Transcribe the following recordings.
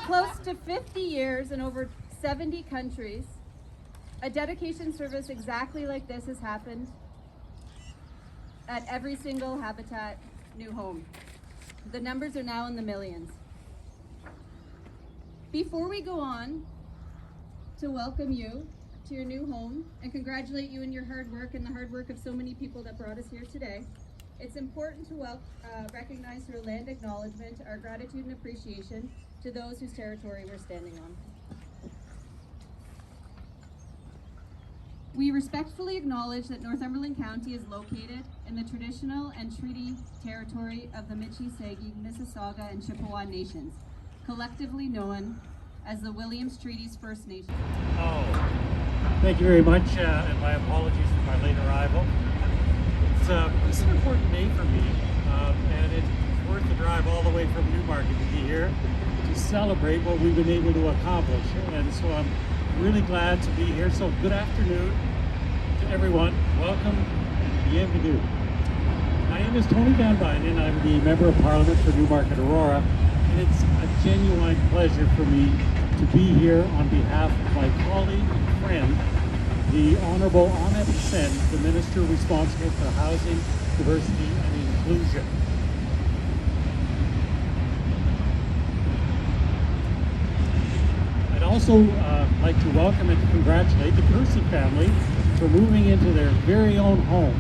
close to 50 years in over 70 countries, a dedication service exactly like this has happened at every single Habitat new home. The numbers are now in the millions. Before we go on to welcome you to your new home and congratulate you in your hard work and the hard work of so many people that brought us here today, it's important to recognize through a land acknowledgement our gratitude and appreciation to those whose territory we're standing on. We respectfully acknowledge that Northumberland County is located in the traditional and treaty territory of the Michi-Sagi, Mississauga, and Chippewa nations, collectively known as the Williams Treaties First Nation. Oh, thank you very much, and my apologies for my late arrival. It's an important day for me, and it's worth the drive all the way from Newmarket to be here to celebrate what we've been able to accomplish. And so I'm really glad to be here. So good afternoon to everyone. Welcome and bienvenue. My name is Tony Van Bynen. I'm the Member of Parliament for Newmarket Aurora, and it's a genuine pleasure for me to be here on behalf of my colleague and friend, the Honourable Ahmed Hussain, the Minister responsible for housing, diversity and inclusion. I'd also like to welcome and congratulate the Kersey family for moving into their very own home,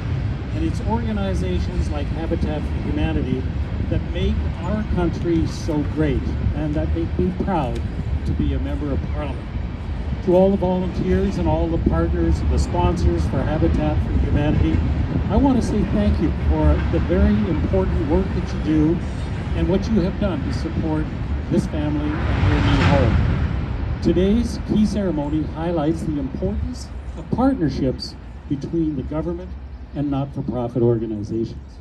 and it's organizations like Habitat for Humanity that make our country so great and that make me proud to be a Member of Parliament. To all the volunteers and all the partners and the sponsors for Habitat for Humanity, I want to say thank you for the very important work that you do and what you have done to support this family and their new home. Today's key ceremony highlights the importance of partnerships between the government and not-for-profit organizations.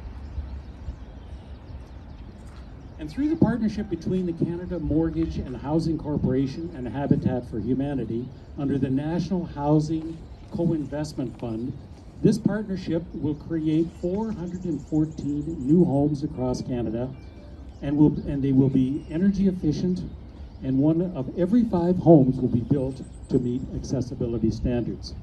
And through the partnership between the Canada Mortgage and Housing Corporation and Habitat for Humanity under the National Housing Co-Investment Fund, this partnership will create 414 new homes across Canada, and they will be energy efficient, and 1 of every 5 homes will be built to meet accessibility standards.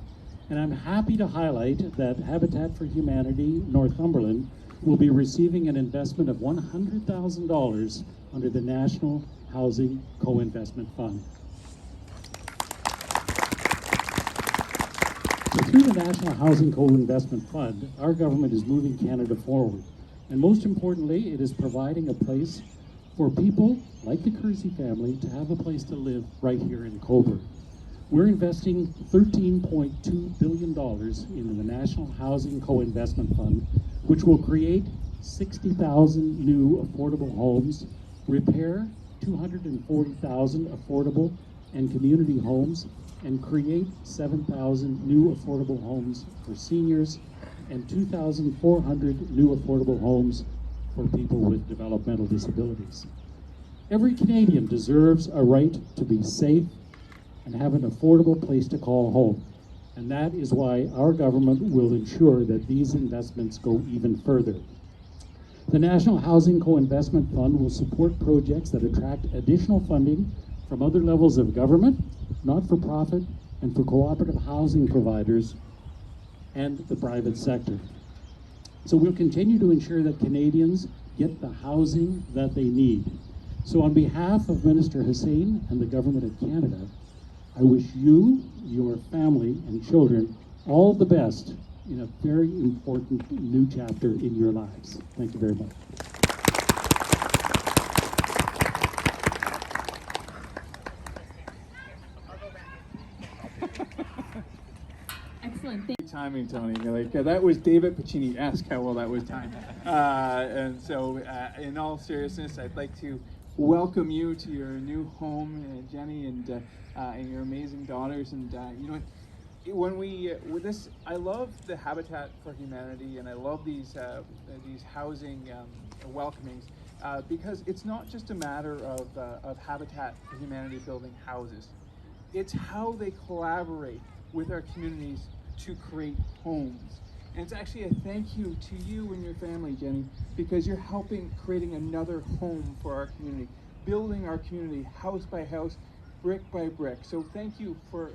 And I'm happy to highlight that Habitat for Humanity Northumberland will be receiving an investment of $100,000 under the National Housing Co-Investment Fund. So through the National Housing Co-Investment Fund, our government is moving Canada forward. And most importantly, it is providing a place for people like the Kersey family to have a place to live right here in Cobourg. We're investing $13.2 billion into the National Housing Co-Investment Fund, which will create 60,000 new affordable homes, repair 240,000 affordable and community homes, and create 7,000 new affordable homes for seniors and 2,400 new affordable homes for people with developmental disabilities. Every Canadian deserves a right to be safe and have an affordable place to call home. And that is why our government will ensure that these investments go even further. The National Housing Co-Investment Fund will support projects that attract additional funding from other levels of government, not-for-profit, and for cooperative housing providers and the private sector. So we'll continue to ensure that Canadians get the housing that they need. So on behalf of Minister Hussain and the Government of Canada, I wish you, your family, and children all the best in a very important new chapter in your lives. Thank you very much. Excellent. Timing, Tony. That was David Pacini-esque how well that was timed. And so, in all seriousness, I'd like to welcome you to your new home, Jenny, and your amazing daughters. And you know, when we with this, I love the Habitat for Humanity, and I love these housing welcomings because it's not just a matter of Habitat for Humanity building houses. It's how they collaborate with our communities to create homes. And it's actually a thank you to you and your family, Jenny, because you're helping creating another home for our community. building our community house by house, brick by brick. So thank you for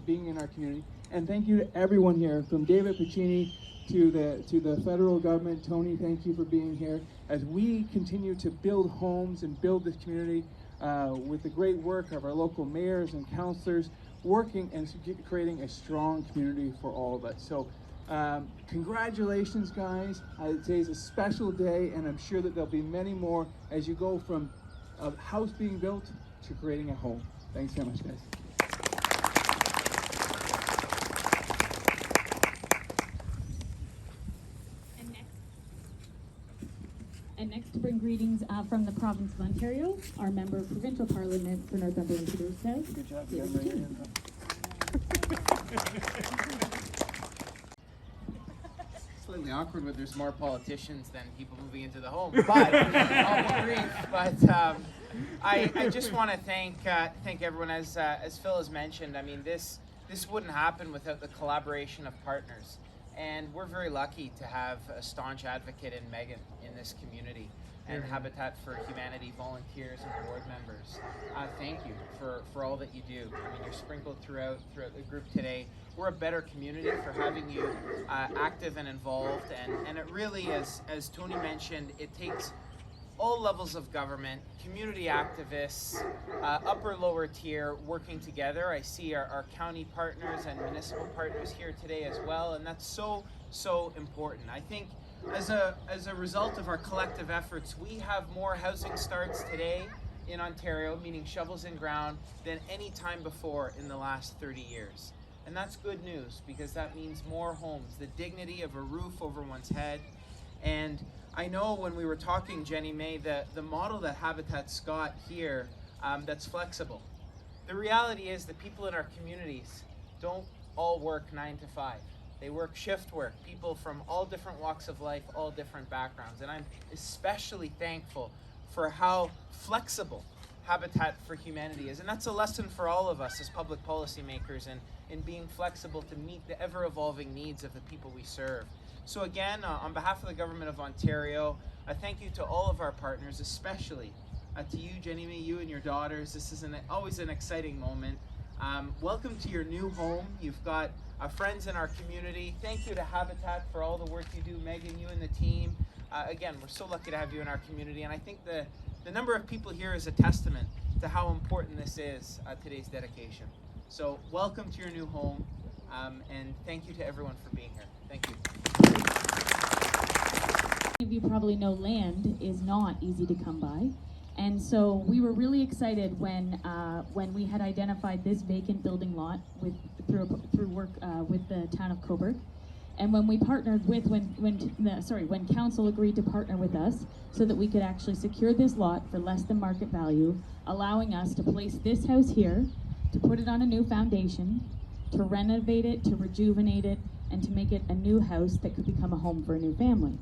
being in our community, and thank you to everyone here, from David Piccini to the federal government. Tony, thank you for being here as we continue to build homes and build this community with the great work of our local mayors and councillors, working and creating a strong community for all of us. So congratulations, guys. Today's a special day, and I'm sure that there'll be many more as you go from a house being built to creating a home. Thanks very much, guys. And next to bring greetings from the province of Ontario, our member of provincial parliament for Northumberland Cobourg South. Good job. David Piccini. Slightly awkward when there's more politicians than people moving into the home, but I'll be brief. But I just want to thank everyone, as Phil has mentioned. I mean, this wouldn't happen without the collaboration of partners, and we're very lucky to have a staunch advocate in Megan in this community, and Habitat for Humanity volunteers and board members. Thank you for all that you do. I mean, you're sprinkled throughout the group today. We're a better community for having you active and involved, and it really, as Tony mentioned, it takes all levels of government, community activists, upper, lower tier working together. I see our county partners and municipal partners here today as well, and that's so important. I think as a result of our collective efforts, we have more housing starts today in Ontario, meaning shovels in ground, than any time before in the last 30 years. And that's good news, because that means more homes, the dignity of a roof over one's head. And I know when we were talking, Jenny May, the model that Habitat's got here, that's flexible. The reality is that people in our communities don't all work 9 to 5. They work shift work, people from all different walks of life, all different backgrounds. And I'm especially thankful for how flexible Habitat for Humanity is. And that's a lesson for all of us as public policymakers, and in being flexible to meet the ever-evolving needs of the people we serve. So again, on behalf of the Government of Ontario, I thank you to all of our partners, especially to you, Jenny May, you and your daughters. This is always an exciting moment. Welcome to your new home. You've got friends in our community. Thank you to Habitat for all the work you do, Megan, you and the team. Again, we're so lucky to have you in our community, and I think the number of people here is a testament to how important this is, today's dedication. So welcome to your new home, and thank you to everyone for being here. Thank you. Many of you probably know land is not easy to come by. And so we were really excited when we had identified this vacant building lot through work with the town of Cobourg, and when we partnered with when council agreed to partner with us so that we could actually secure this lot for less than market value, allowing us to place this house here, to put it on a new foundation, to renovate it, to rejuvenate it, and to make it a new house that could become a home for a new family.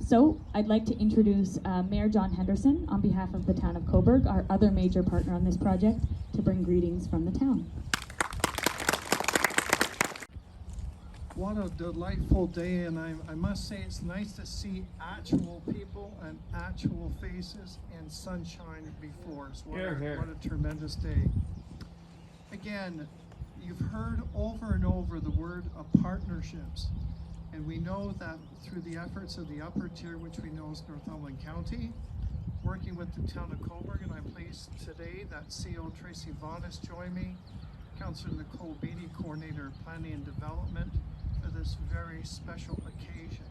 So I'd like to introduce Mayor John Henderson on behalf of the town of Cobourg, our other major partner on this project, to bring greetings from the town. What a delightful day, and I must say it's nice to see actual people and actual faces and sunshine before us. What a tremendous day. Again, you've heard over and over the word of partnerships. And we know that through the efforts of the upper tier, which we know is Northumberland County, working with the town of Cobourg, and I'm pleased today that CO Tracy Vaughn has joined me, Councillor Nicole Beattie, Coordinator of Planning and Development, for this very special occasion.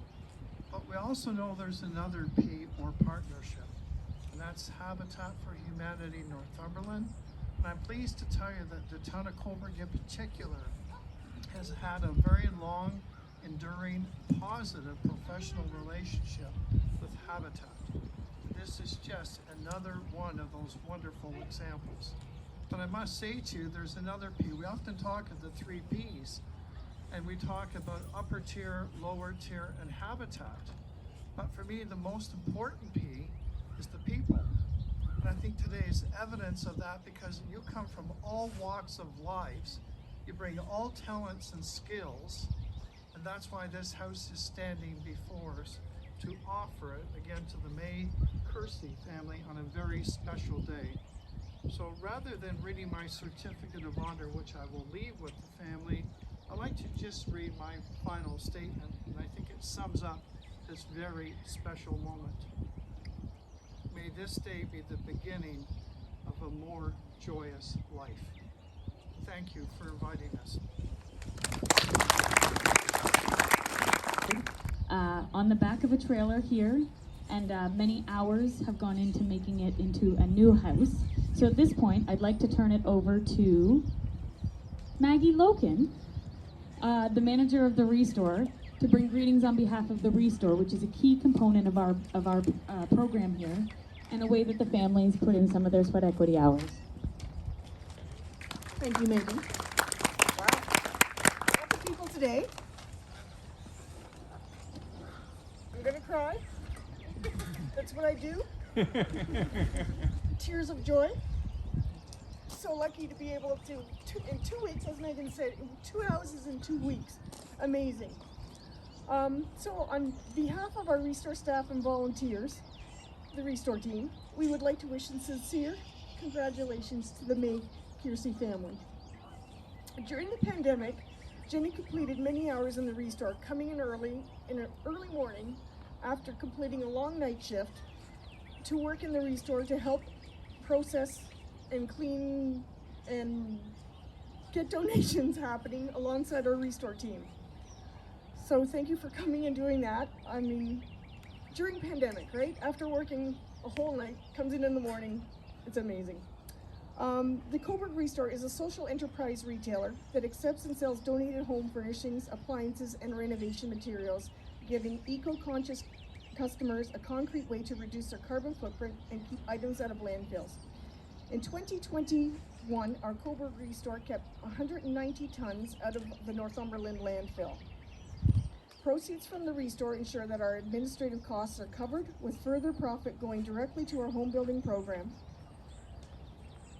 But we also know there's another P, or partnership, and that's Habitat for Humanity Northumberland. And I'm pleased to tell you that the town of Cobourg in particular has had a very long, enduring, positive professional relationship with Habitat. This is just another one of those wonderful examples. But I must say to you, there's another P. We often talk of the 3 Ps, and we talk about upper tier, lower tier, and Habitat. But for me, the most important P is the people. And I think today is evidence of that, because you come from all walks of lives, you bring all talents and skills, and that's why this house is standing before us to offer it again to the May Kersey family on a very special day. So rather than reading my certificate of honor, which I will leave with the family, I'd like to just read my final statement, and I think it sums up this very special moment. May this day be the beginning of a more joyous life. Thank you for inviting us. On the back of a trailer here, and many hours have gone into making it into a new house. So at this point, I'd like to turn it over to Maggie Loken, the manager of the Restore, to bring greetings on behalf of the Restore, which is a key component of our program here, and a way that the families put in some of their sweat equity hours. Thank you, Megan. Wow. Lots of people today. I'm gonna cry. That's what I do. Tears of joy. So lucky to be able to, in 2 weeks, as Megan said, 2 houses in 2 weeks. Amazing. So on behalf of our Restore staff and volunteers, the Restore team, we would like to wish sincere congratulations to the May Kersey family. During the pandemic, Jenny completed many hours in the Restore, coming in an early morning after completing a long night shift to work in the Restore to help process and clean and get donations happening alongside our Restore team. So thank you for coming and doing that. I mean, during pandemic, right? After working a whole night, comes in the morning, it's amazing. The Cobourg Restore is a social enterprise retailer that accepts and sells donated home furnishings, appliances, and renovation materials, giving eco-conscious customers a concrete way to reduce their carbon footprint and keep items out of landfills. In 2021, our Cobourg Restore kept 190 tons out of the Northumberland landfill. Proceeds from the Restore ensure that our administrative costs are covered, with further profit going directly to our home building program.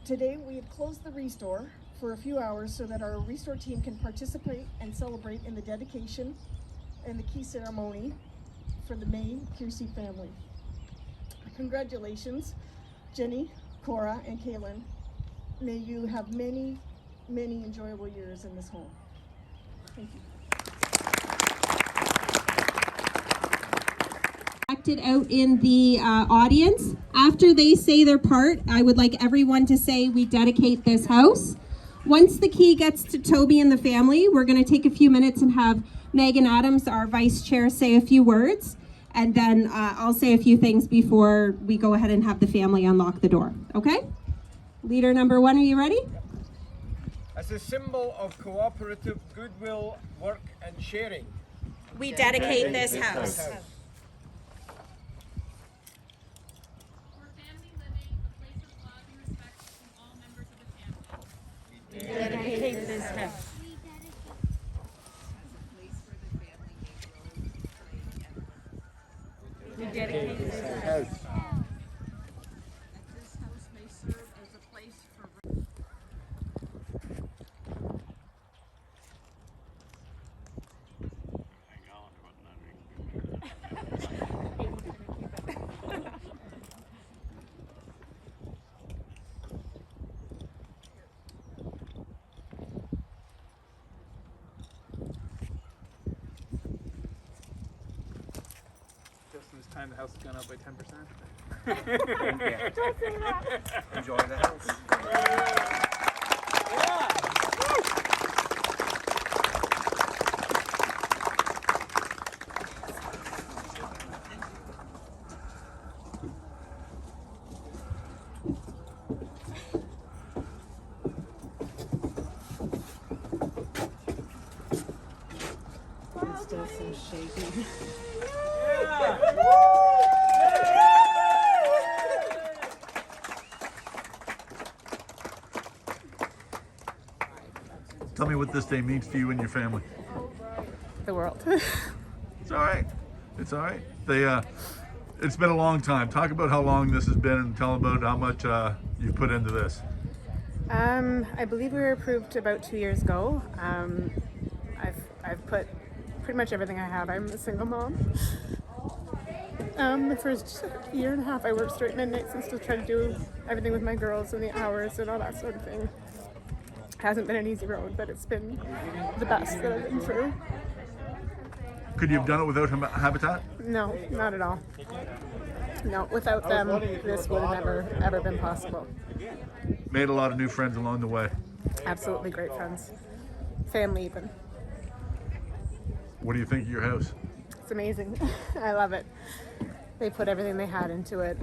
Today, we have closed the Restore for a few hours so that our Restore team can participate and celebrate in the dedication and the key ceremony for the May Kersey family. Congratulations, Jenny, Cora, and Kaylin. May you have many, many enjoyable years in this home. Thank you. Acted out in the audience. After they say their part, I would like everyone to say we dedicate this house. Once the key gets to Toby and the family, we're going to take a few minutes and have Megan Adams, our vice chair, say a few words, and then I'll say a few things before we go ahead and have the family unlock the door. Okay? Leader number 1, are you ready? As a symbol of cooperative goodwill, work and sharing, We dedicate this house. For family living, a place of love and respect between all members of the family. Dedicate this house. We dedicate this house. house. This house may serve as a place for Just in this time, the house has gone up by 10%. Enjoy the house. still some shaking. Tell me what this day means to you and your family. The world. It's all right. It's all right. It's been a long time. Talk about how long this has been and tell about how much you've put into this. I believe we were approved about 2 years ago. I've put pretty much everything I have. I'm a single mom. The first year and a half I worked straight midnights and still try to do everything with my girls and the hours and all that sort of thing. Hasn't been an easy road, but it's been the best that I've been through. Could you have done it without Habitat? No, not at all. No, without them, this would have never, ever been possible. Made a lot of new friends along the way. Absolutely great friends. Family even. What do you think of your house? It's amazing. I love it. They put everything they had into it.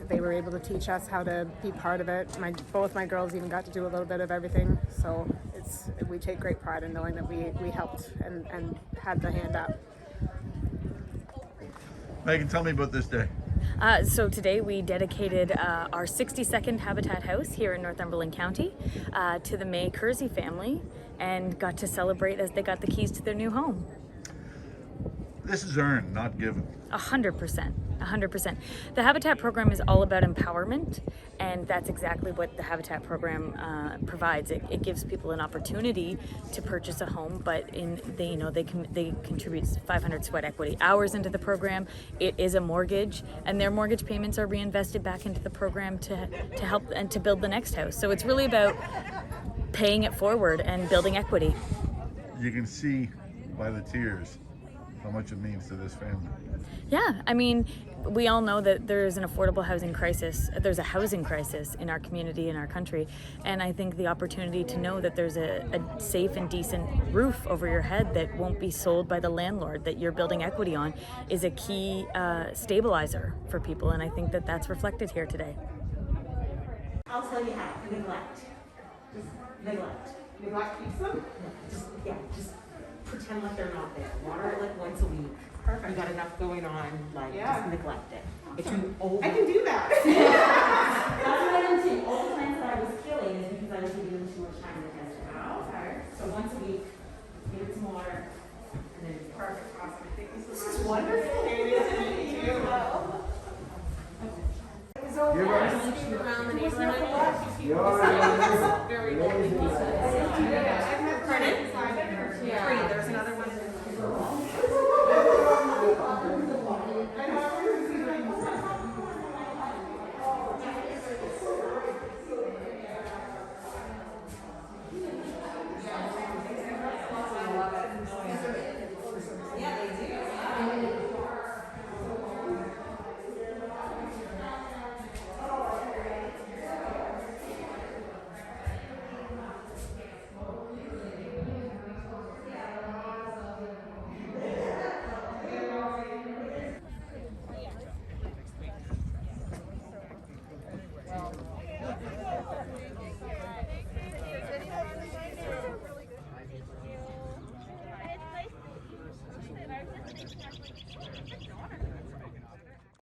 They were able to teach us how to be part of it. Both my girls even got to do a little bit of everything. So we take great pride in knowing that we helped and had the hand up. Megan, tell me about this day. So today we dedicated our 62nd Habitat House here in Northumberland County to the May Kersey family and got to celebrate as they got the keys to their new home. This is earned, not given. 100%. 100%. The Habitat program is all about empowerment, and that's exactly what the Habitat program provides. It gives people an opportunity to purchase a home, but they contribute 500 sweat equity hours into the program. It is a mortgage, and their mortgage payments are reinvested back into the program to help and to build the next house. So it's really about paying it forward and building equity. You can see by the tears how much it means to this family. Yeah, I mean, we all know that there's an affordable housing crisis. There's a housing crisis in our community, in our country. And I think the opportunity to know that there's a safe and decent roof over your head that won't be sold by the landlord, that you're building equity on, is a key stabilizer for people. And I think that that's reflected here today. I'll tell you how. Neglect. Just neglect. Neglect keeps them? Just pretend like they're not there. Water it like once a week. Perfect. You got enough going on, like just neglect it. If you I can do that. That's what I'm saying. All the plants that I was killing is because I was giving them too much time to test it. Oh, okay. So once a week, give it some water, and then it's perfect. Awesome. Thank you so much. This is wonderful. It is. It was okay. You're right. Around the neighborhood. You're very good. Pardon? Yeah.